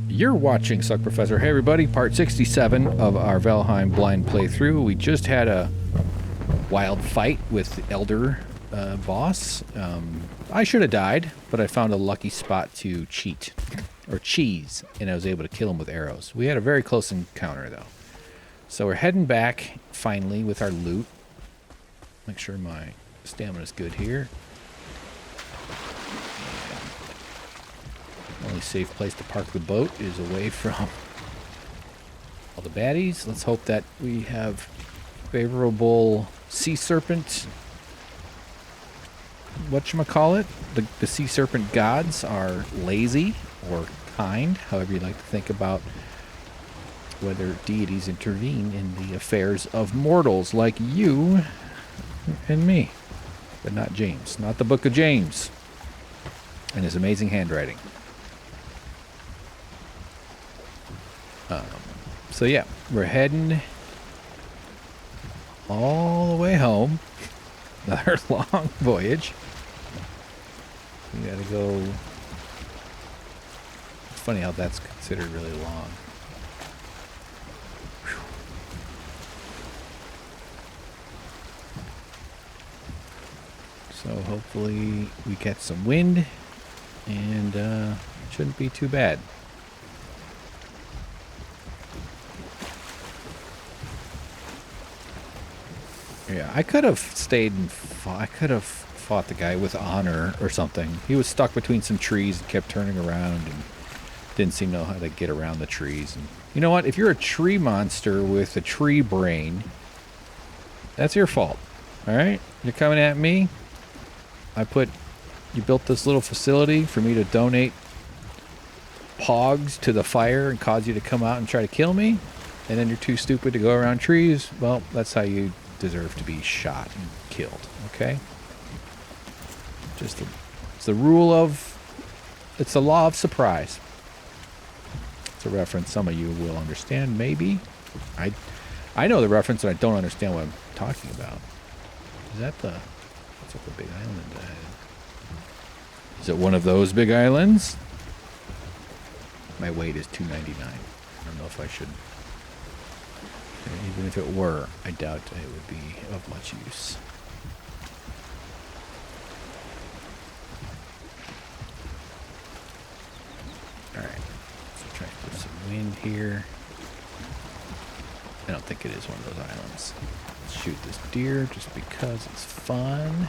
You're watching SuckProfessor. Hey everybody, part 67 of our Valheim blind playthrough. We just had a wild fight with the Elder boss. I should have died, but I found a lucky spot to cheat, or cheese, and I was able to kill him with arrows. We had a very close encounter though. So we're heading back, finally, with our loot. Make sure my stamina's good here. Only safe place to park the boat is away from all the baddies. Let's hope that we have favorable sea serpent. Whatchamacallit? The sea serpent gods are lazy or kind, however you like to think about whether deities intervene in the affairs of mortals like you and me. But not James. Not the book of James and his amazing handwriting. So yeah, we're heading all the way home. Another long voyage. We gotta go. It's funny how that's considered really long. Whew. So hopefully we get some wind and it shouldn't be too bad. Yeah, I could have stayed and I could have fought the guy with honor or something. He was stuck between some trees and kept turning around and didn't seem to know how to get around the trees. And you know what? If you're a tree monster with a tree brain, that's your fault. All right? You're coming at me. You built this little facility for me to donate pogs to the fire and cause you to come out and try to kill me. And then you're too stupid to go around trees. Well, that's how you deserve to be shot and killed, okay? It's the law of surprise. It's a reference some of you will understand, maybe. I know the reference and I don't understand what I'm talking about. Is that what's up the big island? Is it one of those big islands? My weight is 299. I don't know if I should. Even if it were, I doubt it would be of much use. Alright, let's try to put some wind here. I don't think it is one of those islands. Let's shoot this deer just because it's fun.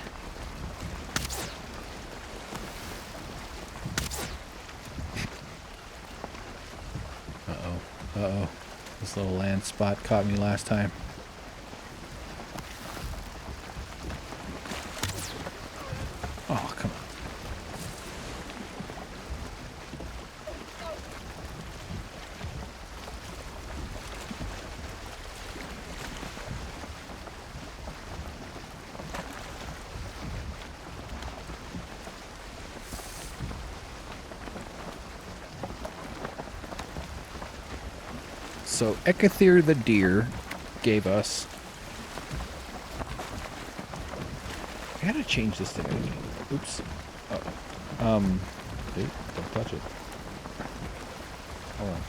Uh-oh, uh-oh. This little land spot caught me last time. Oh, come on. So Ekathir the deer gave us. I gotta change this thing. Oops. Uh-oh. Dude, don't touch it. Hold on.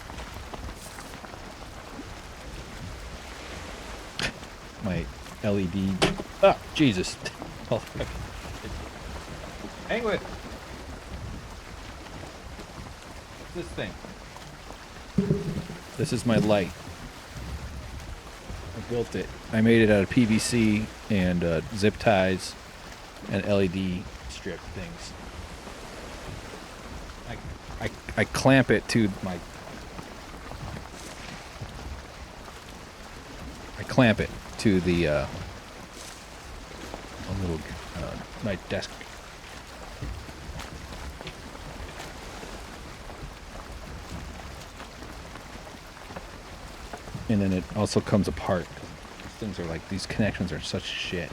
My LED. Ah, Jesus. Hang with. This thing. This is my light. I built it. I made it out of PVC and zip ties and LED strip things. I clamp it to my. I clamp it to the a little my desk. And then it also comes apart. These things are like, these connections are such shit.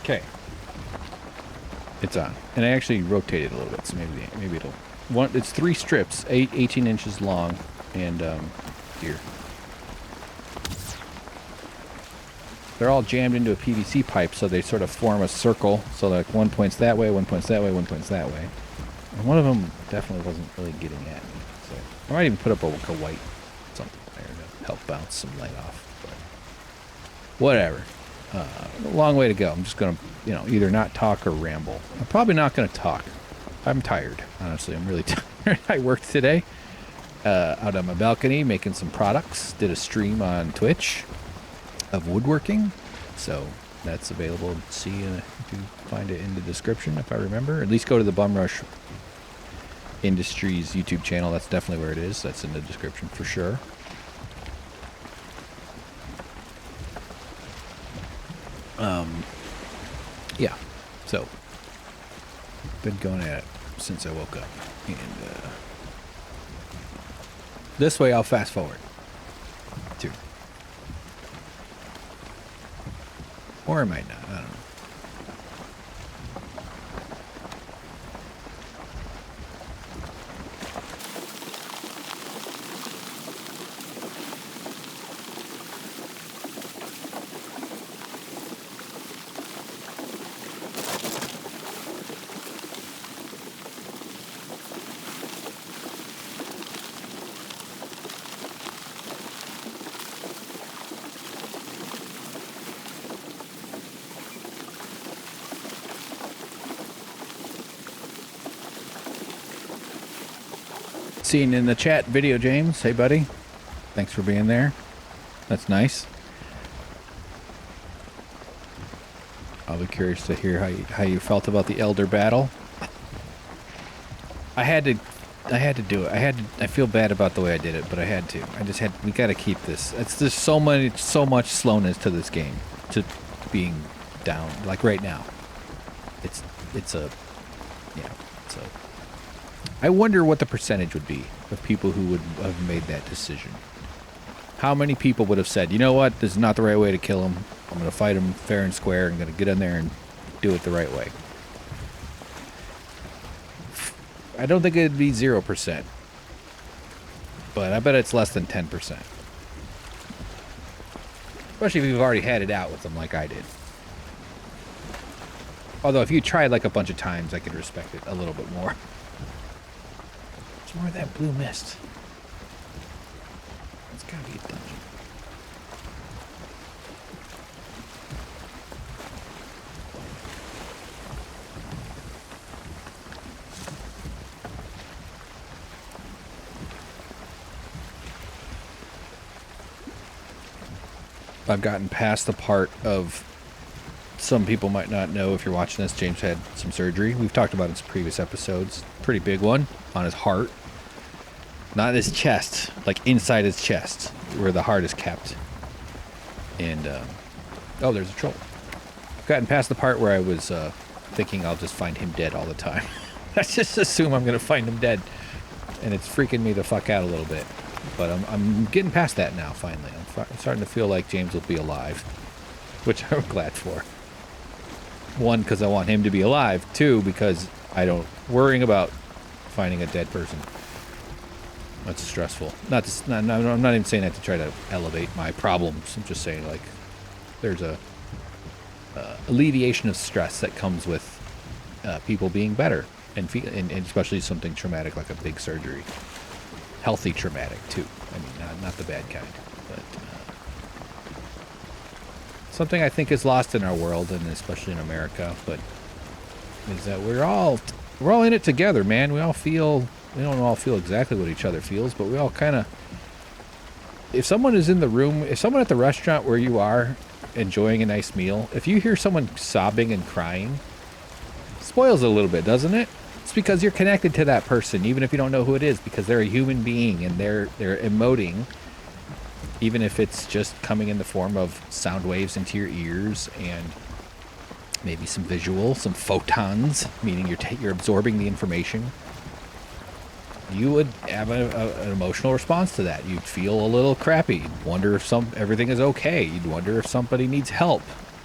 Okay. It's on. And I actually rotated a little bit, so maybe it'll... It's 3 strips, 18 inches long, and, here. They're all jammed into a PVC pipe, so they sort of form a circle, so like one points that way, one points that way, one points that way. And one of them definitely wasn't really getting at me, so... I might even put up a white something there to help bounce some light off, but... Whatever. A long way to go. I'm just going to, you know, either not talk or ramble. I'm probably not going to talk. I'm tired, honestly. I'm really tired. I worked today out on my balcony making some products. Did a stream on Twitch of woodworking. So that's available to see if you find it in the description, if I remember. At least go to the Bum Rush Industries YouTube channel. That's definitely where it is. That's in the description for sure. Yeah, so been going at it since I woke up, and this way I'll fast forward too, or I might not. I don't know. Seen in the chat, Video James. Hey, buddy. Thanks for being there. That's nice. I'll be curious to hear how you felt about the Elder battle. I had to do it. I feel bad about the way I did it, but I had to. We got to keep this. There's so much slowness to this game, to being down. Like right now, I wonder what the percentage would be of people who would have made that decision. How many people would have said, you know what, this is not the right way to kill him. I'm going to fight him fair and square. I'm going to get in there and do it the right way. I don't think it'd be 0%. But I bet it's less than 10%. Especially if you've already had it out with them like I did. Although if you tried like a bunch of times, I could respect it a little bit more. More of that blue mist. It's gotta be a dungeon. I've gotten past the part of, some people might not know if you're watching this, James had some surgery. We've talked about it in some previous episodes. Pretty big one on his heart. Not his chest, like inside his chest, where the heart is kept. And, oh, there's a troll. I've gotten past the part where I was thinking I'll just find him dead all the time. I just assume I'm going to find him dead. And it's freaking me the fuck out a little bit. But I'm getting past that now, finally. I'm starting to feel like James will be alive, which I'm glad for. 1, because I want him to be alive. 2, because I don't worrying about finding a dead person. That's stressful. I'm not even saying that to try to elevate my problems. I'm just saying, like, there's a alleviation of stress that comes with people being better, and especially something traumatic like a big surgery. Healthy traumatic too. I mean, not the bad kind, but something I think is lost in our world, and especially in America. But is that we're all in it together, man. We don't all feel exactly what each other feels, but we all kind of, if someone is in the room, if someone at the restaurant where you are enjoying a nice meal, if you hear someone sobbing and crying, it spoils it a little bit, doesn't it? It's because you're connected to that person, even if you don't know who it is, because they're a human being and they're emoting, even if it's just coming in the form of sound waves into your ears and maybe some visual, some photons, meaning you're absorbing the information. You would have an emotional response to that. You'd feel a little crappy. You'd wonder if everything is okay. You'd wonder if somebody needs help.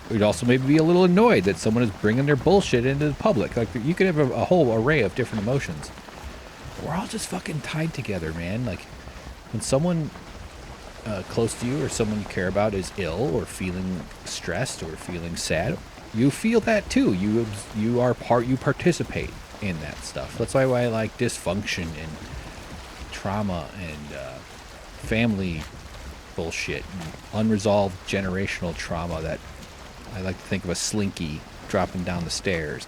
You'd also maybe be a little annoyed that someone is bringing their bullshit into the public. Like, you could have a whole array of different emotions. We're all just fucking tied together, man. Like, when someone close to you or someone you care about is ill or feeling stressed or feeling sad, you feel that too. You participate in that stuff. That's why I like dysfunction and trauma and family bullshit and unresolved generational trauma. That I like to think of a slinky dropping down the stairs.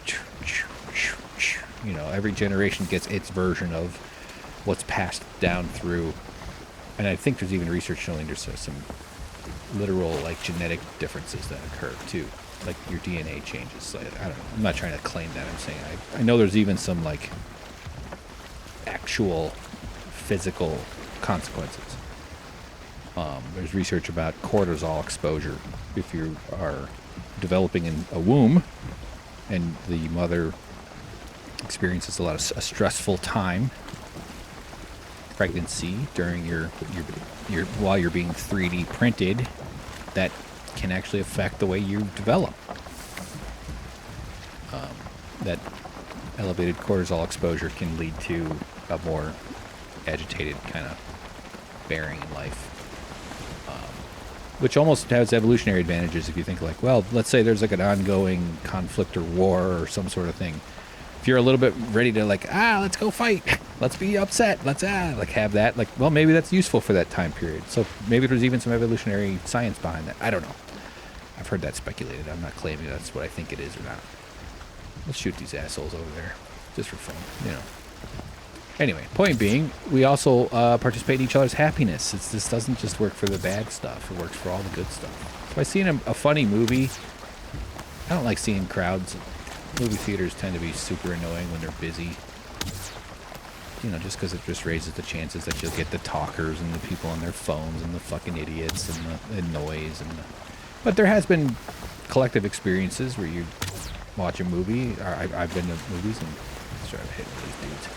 You know, every generation gets its version of what's passed down through. And I think there's even research showing there's some literal, like, genetic differences that occur too. Like, your DNA changes. Like, I don't know. I'm not trying to claim that. I'm saying I know there's even some, like, actual physical consequences. There's research about cortisol exposure. If you are developing in a womb and the mother experiences a stressful time, pregnancy, during your while you're being 3D printed, that can actually affect the way you develop. That elevated cortisol exposure can lead to a more agitated kind of bearing in life, which almost has evolutionary advantages if you think, like, well, let's say there's like an ongoing conflict or war or some sort of thing. If you're a little bit ready to, like, let's go fight, let's be upset, let's like have that, like, well, maybe that's useful for that time period. So maybe there's even some evolutionary science behind that. I don't know. I've heard that speculated. I'm not claiming that's what I think it is or not. Let's shoot these assholes over there, just for fun, you know. Anyway, point being, we also participate in each other's happiness. This doesn't just work for the bad stuff. It works for all the good stuff. So I seen a funny movie. I don't like seeing crowds. Movie theaters tend to be super annoying when they're busy. You know, just because it just raises the chances that you'll get the talkers and the people on their phones and the fucking idiots and the noise. But there has been collective experiences where you watch a movie. I've been to movies and try to hit these dudes.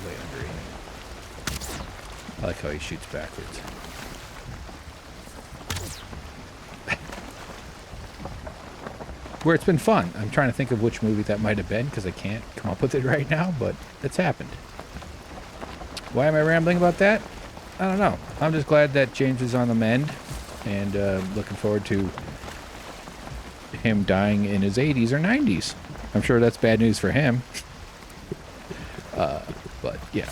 Way under aiming. I like how he shoots backwards. Where it's been fun. I'm trying to think of which movie that might have been because I can't come up with it right now, but it's happened. Why am I rambling about that? I don't know. I'm just glad that James is on the mend and looking forward to him dying in his 80s or 90s. I'm sure that's bad news for him. But yeah.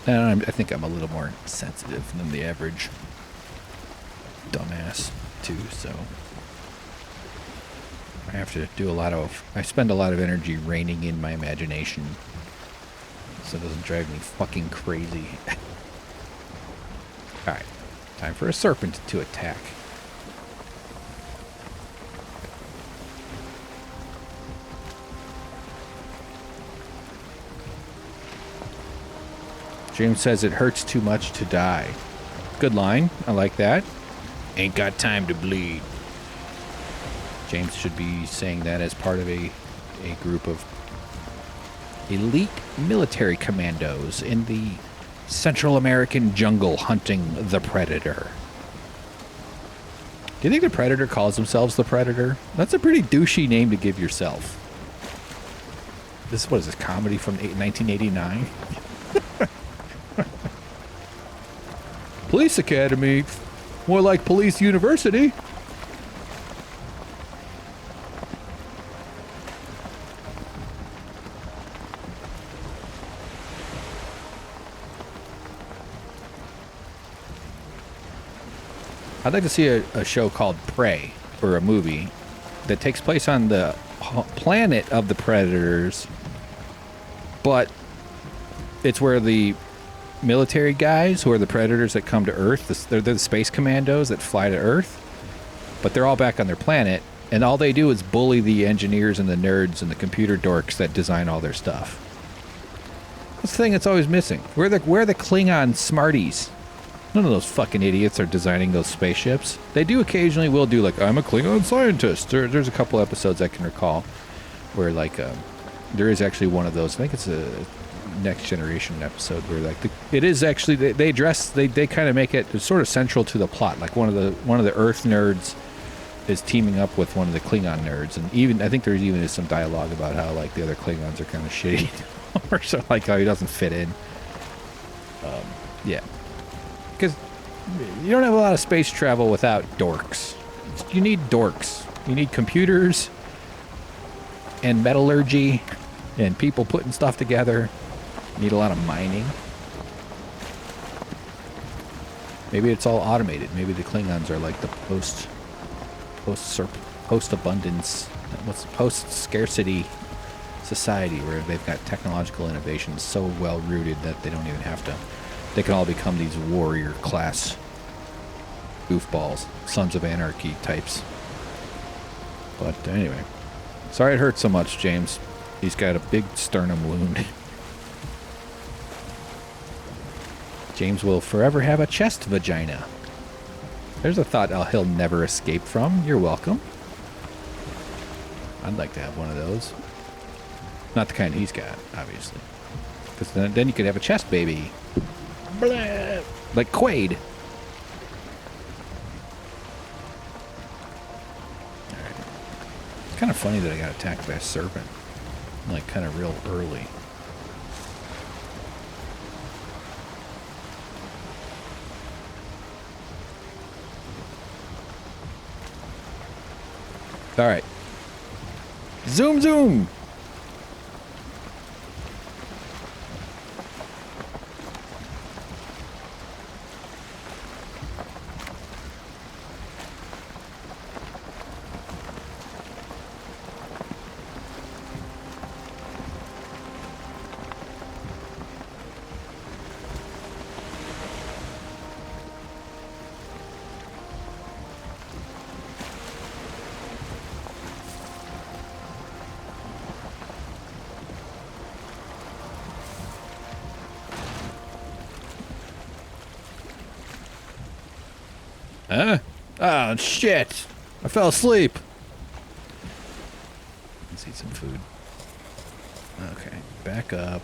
And I think I'm a little more sensitive than the average dumbass too, so I have to do I spend a lot of energy reining in my imagination so it doesn't drive me fucking crazy. Alright, time for a serpent to attack. James says it hurts too much to die. Good line. I like that. Ain't got time to bleed. James should be saying that as part of a group of elite military commandos in the Central American jungle hunting the Predator. Do you think the Predator calls themselves the Predator? That's a pretty douchey name to give yourself. What is this, comedy from 1989? Police Academy. More like Police University. I'd like to see a show called Prey, or a movie that takes place on the planet of the Predators, but it's where the military guys, who are the Predators that come to Earth, they're the space commandos that fly to Earth, but they're all back on their planet, and all they do is bully the engineers and the nerds and the computer dorks that design all their stuff. That's the thing that's always missing. Where are the Klingon smarties? None of those fucking idiots are designing those spaceships. They do occasionally will do, like, I'm a Klingon scientist. There's a couple episodes I can recall where, like, there is actually one of those. I think it's Next Generation episode where like it is actually they address they kind of make it sort of central to the plot. Like one of the Earth nerds is teaming up with one of the Klingon nerds, and even I think there's even some dialogue about how like the other Klingons are kind of shitty, or so like how he doesn't fit in. Yeah, because you don't have a lot of space travel without dorks. You need dorks. You need computers and metallurgy and people putting stuff together. You need a lot of mining. Maybe it's all automated. Maybe the Klingons are like the post-abundance, post-scarcity society where they've got technological innovations so well rooted that they don't even have to. They can all become these warrior class goofballs, Sons of Anarchy types. But anyway, sorry it hurt so much, James. He's got a big sternum wound. James will forever have a chest vagina. There's a thought he'll never escape from. You're welcome. I'd like to have one of those. Not the kind he's got, obviously. Because then you could have a chest baby. Blah. Like Quaid. Alright. It's kind of funny that I got attacked by a serpent. Like, kind of real early. Alright. Zoom, zoom! Huh? Oh, shit. I fell asleep. Let's eat some food. Okay, back up.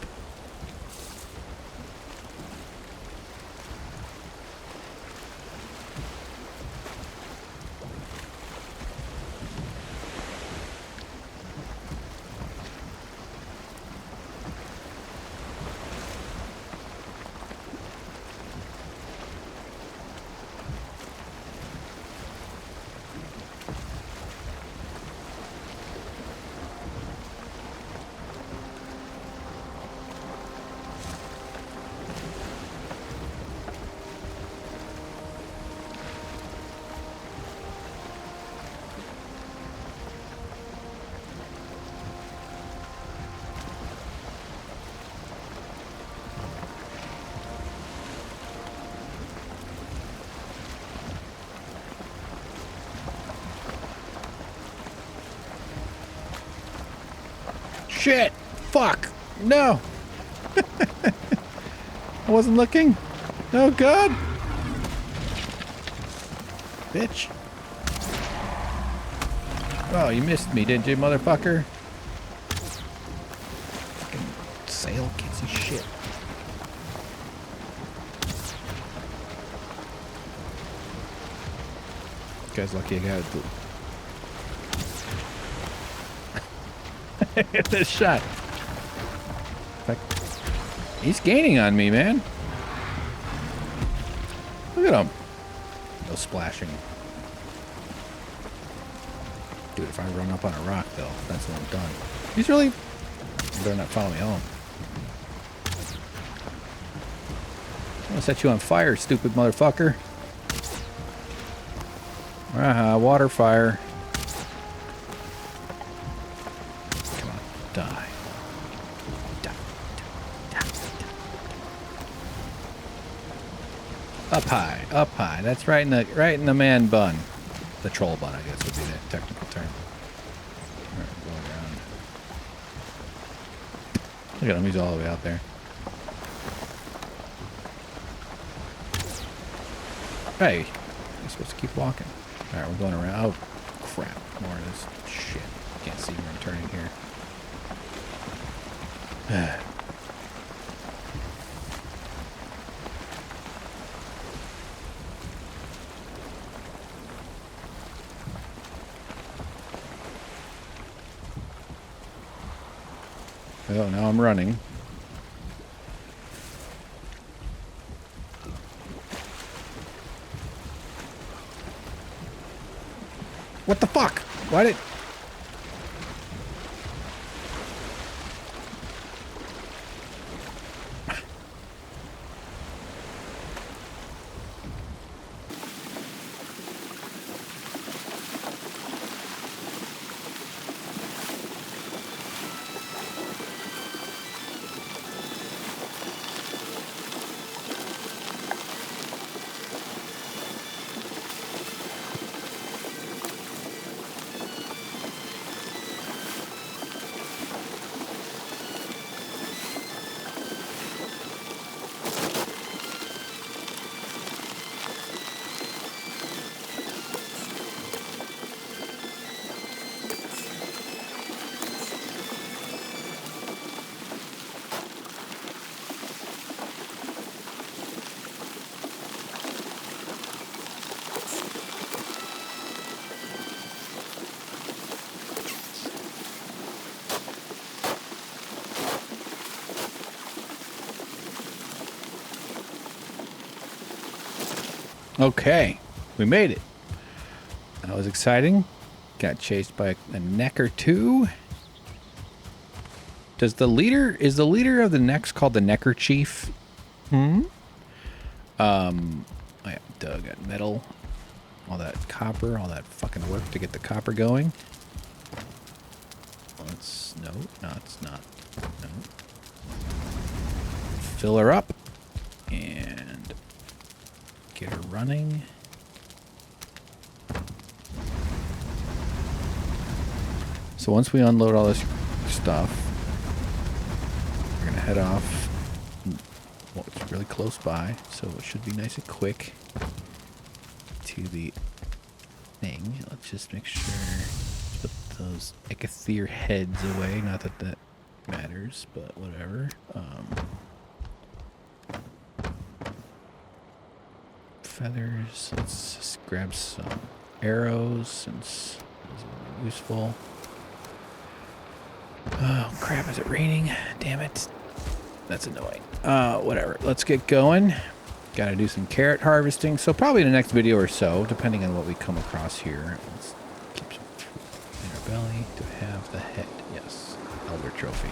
Shit! Fuck! No! I wasn't looking. Oh god! Bitch. Oh, you missed me, didn't you, motherfucker? Fucking sail kids and shit. Guy's lucky I got it. Hit this shot. He's gaining on me, man. Look at him. No splashing. Dude, if I run up on a rock, though, that's when I'm done. He's really... You better not follow me home. I'm gonna set you on fire, stupid motherfucker. Aha, water fire. Die. Up high, up high. That's right in the man bun. The troll bun, I guess would be the technical term. Alright, go around. Look at him, he's all the way out there. Hey, you're supposed to keep walking. Alright, we're going around. Oh, crap. More of this shit. Can't see where I'm turning here. Oh, now I'm running. What the fuck? Why did... Okay, we made it. That was exciting. Got chased by a neck or two. Is the leader of the necks called the Necker Chief? I got dug at metal. All that copper, all that fucking work to get the copper going. Let's, no, it's not. No. Fill her up and get her running. So once we unload all this stuff, we're gonna head off. Well, it's really close by, so it should be nice and quick to the thing. Let's just make sure to put those Ecothere heads away. Not that that matters, but whatever. Feathers. Let's just grab some arrows since those are useful. Oh crap, is it raining? Damn it. That's annoying. Whatever. Let's get going. Gotta do some carrot harvesting. So probably in the next video or so, depending on what we come across here. Let's keep some fruit in our belly to have the head. Yes. Elder trophy.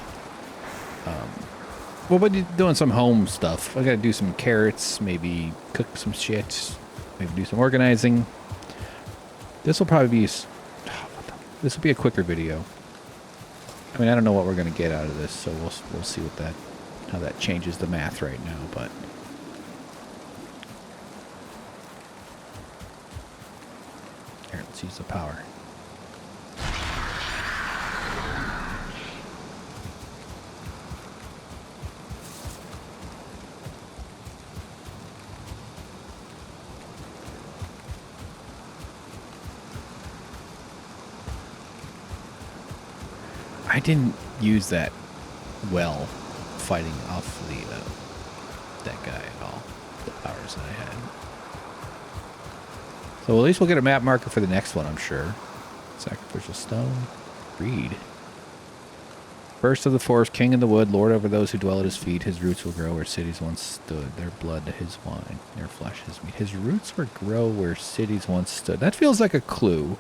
Well, but doing some home stuff. I gotta do some carrots, maybe cook some shit, maybe do some organizing. This will probably be this will be a quicker video. I mean, I don't know what we're gonna get out of this, so we'll see what that how that changes the math right now, but here, let's use the power. I didn't use that well fighting off the that guy at all. The powers that I had. So at least we'll get a map marker for the next one, I'm sure. Sacrificial stone. Read. First of the forest, king in the wood, lord over those who dwell at his feet. His roots will grow where cities once stood. Their blood, his wine. Their flesh, his meat. His roots will grow where cities once stood. That feels like a clue.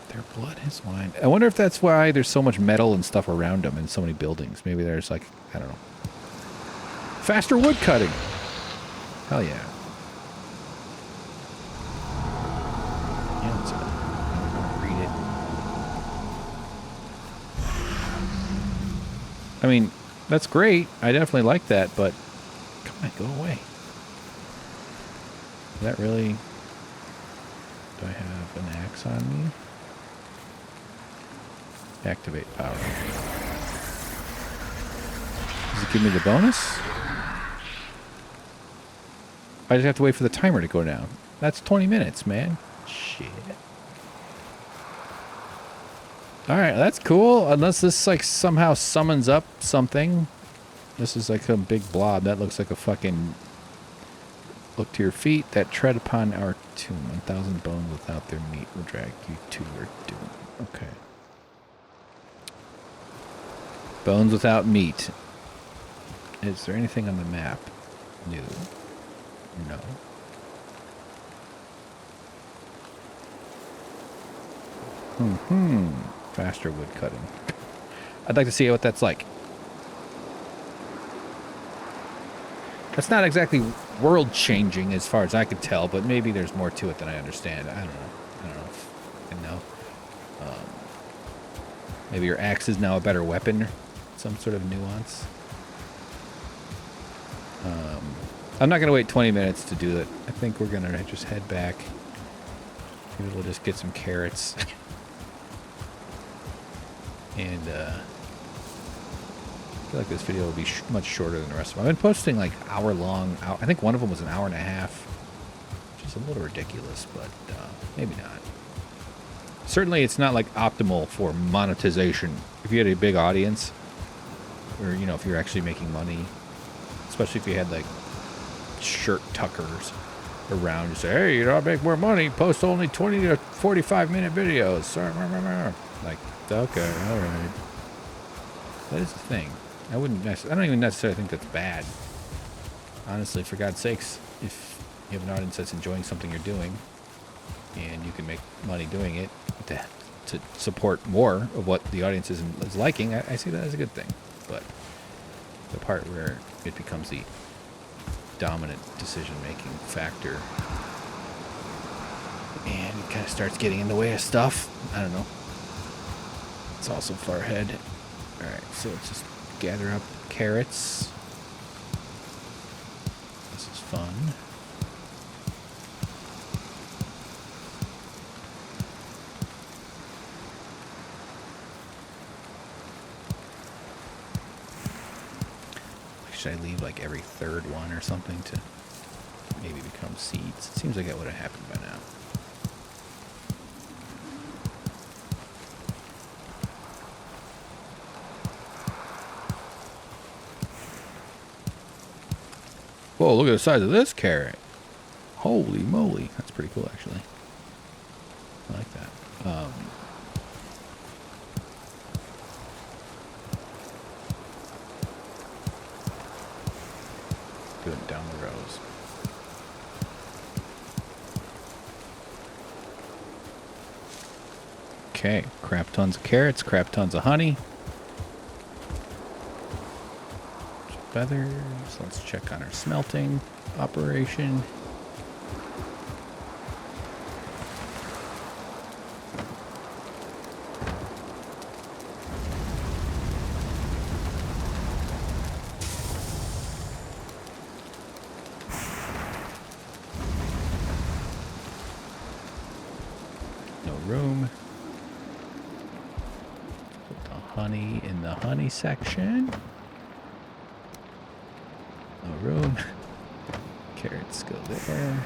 Their blood, his wine. I wonder if that's why there's so much metal and stuff around them and so many buildings. Maybe there's like, I don't know. Faster wood cutting. Hell yeah. Yeah, let's read it. I mean, that's great. I definitely like that, but come on, go away. Is that really... Do I have an axe on me? Activate power. Does it give me the bonus? I just have to wait for the timer to go down. That's 20 minutes, man. Shit. Alright, that's cool. Unless this like somehow summons up something. This is like a big blob. That looks like a fucking... Look to your feet that tread upon our tomb. 1,000 bones without their meat will drag you to your doom. Okay. Bones without meat. Is there anything on the map new? No. Faster wood cutting. I'd like to see what that's like. That's not exactly world-changing as far as I could tell, but maybe there's more to it than I understand. I don't know. I don't know if I know. Maybe your axe is now a better weapon. Some sort of nuance. I'm not going to wait 20 minutes to do it. I think we're going to just head back. Maybe we'll just get some carrots. And I feel like this video will be much shorter than the rest of them. I've been posting like hour-long. I think one of them was an hour and a half, which is a little ridiculous, but maybe not. Certainly, it's not like optimal for monetization. If you had a big audience, or you know, if you're actually making money, especially if you had like shirt tuckers around, you say, "Hey, you know, I make more money. Post only 20 to 45-minute videos." Like, okay, all right. That is the thing. I don't even necessarily think that's bad. Honestly, for God's sakes, if you have an audience that's enjoying something you're doing, and you can make money doing it to support more of what the audience is liking, I see that as a good thing. But the part where it becomes the dominant decision-making factor and it kind of starts getting in the way of stuff, I don't know. It's also far ahead. Alright, so let's just gather up carrots. This is fun. Should I leave like every third one or something to maybe become seeds? It seems like that would have happened by now. Whoa, look at the size of this carrot. Holy moly. That's pretty cool, actually. I like that. Doing down the rows. Okay, crap tons of carrots, crap tons of honey. Feathers. Let's check on our smelting operation. No room. Put the honey in the honey section. No room. Carrots go there.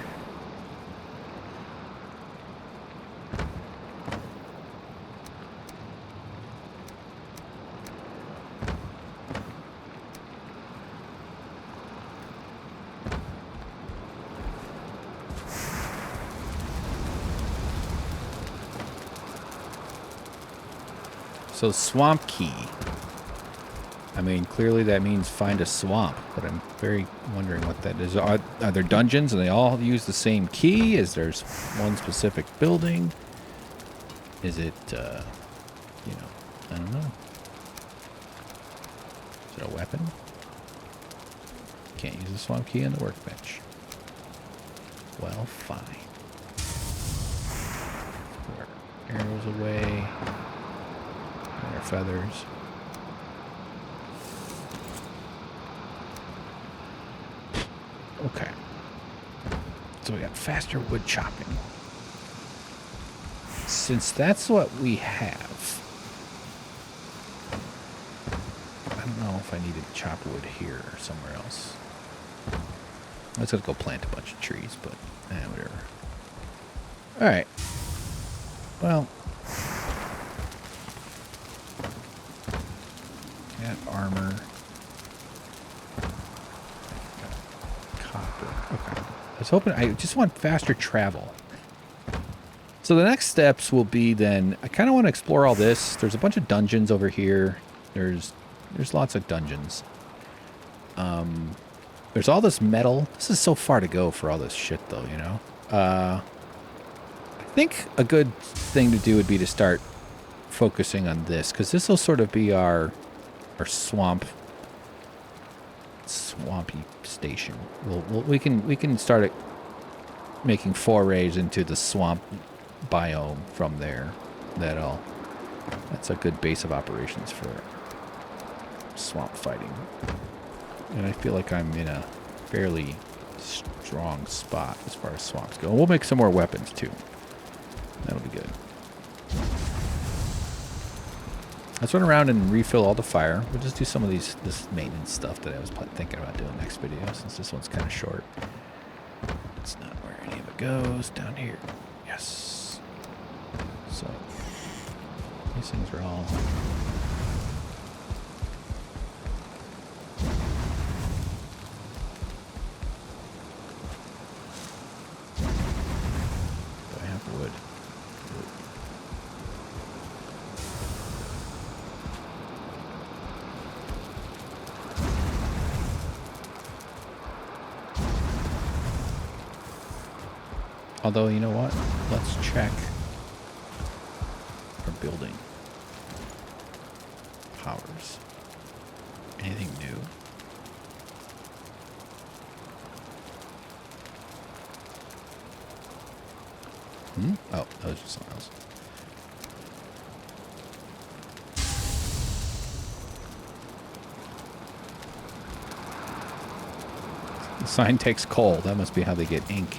So swamp key. I mean, clearly that means find a swamp, but I'm very wondering what that is. Are there dungeons and they all use the same key? Is there one specific building? Is it, you know, I don't know. Is it a weapon? Can't use the swamp key on the workbench. Well, fine. Put our arrows away. And our feathers. Okay. So we got faster wood chopping. Since that's what we have, I don't know if I need to chop wood here or somewhere else. Let's just go plant a bunch of trees, but whatever. Alright. Well. Got armor. Okay. I was hoping, I just want faster travel. So the next steps will be then, I kind of want to explore all this. There's a bunch of dungeons over here. There's There's lots of dungeons. There's all this metal. This is so far to go for all this shit, though, you know? I think a good thing to do would be to start focusing on this, because this will sort of be our swampy station. We can start making forays into the swamp biome from there. That's a good base of operations for swamp fighting. And I feel like I'm in a fairly strong spot as far as swamps go. And we'll make some more weapons too. That'll be good. Let's run around and refill all the fire. We'll just do some of this maintenance stuff that I was thinking about doing next video, since this one's kind of short. That's not where any of it goes. Down here. Yes. So, these things are all... Do I have wood? Although, you know what? Let's check our building powers. Anything new? Oh, that was just something else. The sign takes coal. That must be how they get ink.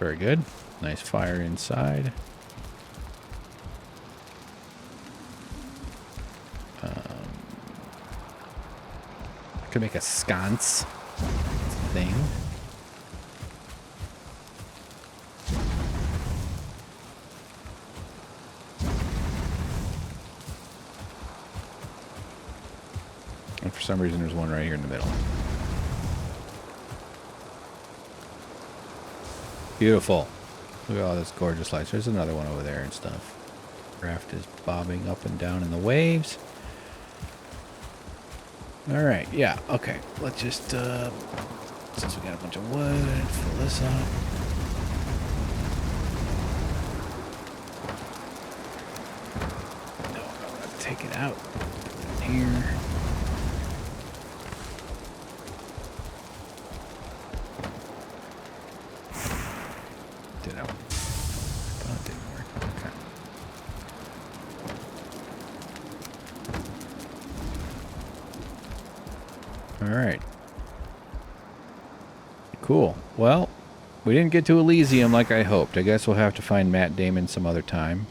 Very good. Nice fire inside. I could make a sconce thing. And for some reason, there's one right here in the middle. Beautiful. Look at all this gorgeous lights. There's another one over there and stuff. Raft is bobbing up and down in the waves. Alright, yeah, okay. Let's just, since we got a bunch of wood, fill this up. No, I'm going to take it out. Put it in here. Alright. Cool. Well, we didn't get to Elysium like I hoped. I guess we'll have to find Matt Damon some other time.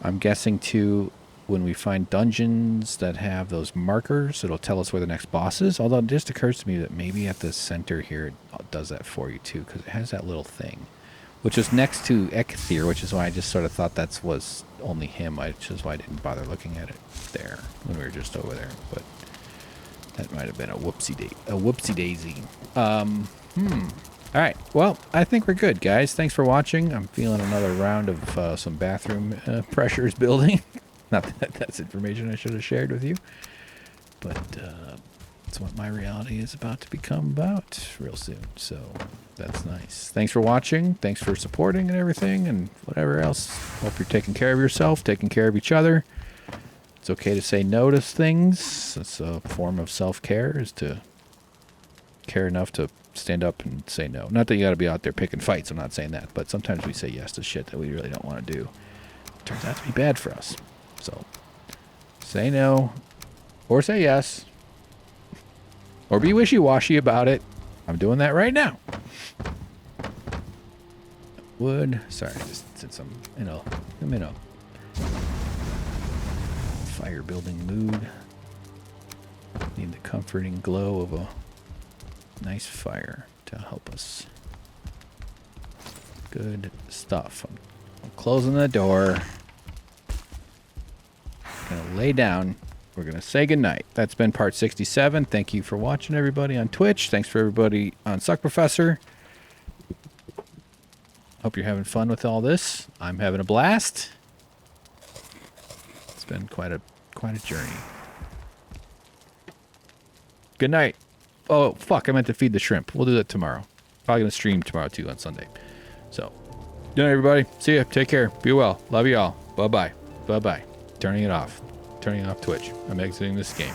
I'm guessing, too, when we find dungeons that have those markers, it'll tell us where the next boss is. Although it just occurs to me that maybe at the center here it does that for you, too, because it has that little thing. Which is next to Ekthir, which is why I just sort of thought that was only him, which is why I didn't bother looking at it there when we were just over there. But that might have been a whoopsie daisy. All right. Well, I think we're good, guys. Thanks for watching. I'm feeling another round of some bathroom pressures building. Not that that's information I should have shared with you, but it's what my reality is about to become about real soon. So that's nice. Thanks for watching. Thanks for supporting and everything and whatever else. Hope you're taking care of yourself, taking care of each other. It's okay to say no to things. It's a form of self-care, is to care enough to stand up and say no. Not that you got to be out there picking fights. I'm not saying that. But sometimes we say yes to shit that we really don't want to do. It turns out to be bad for us. So say no or say yes. Or be wishy-washy about it. I'm doing that right now. Wood. Sorry, since I'm in a fire building mood. Need the comforting glow of a nice fire to help us Good stuff. I'm closing the door. Gonna lay down. We're gonna say goodnight. That's been part 67. Thank you for watching, everybody on Twitch. Thanks for everybody on SuckProfessor. Hope you're having fun with all this. I'm having a blast. It's been quite a journey. Good night. Oh fuck! I meant to feed the shrimp. We'll do that tomorrow. Probably gonna stream tomorrow too on Sunday. So, good night, everybody. See ya. Take care. Be well. Love you all. Bye bye. Bye bye. Turning it off. Turning off Twitch. I'm exiting this game.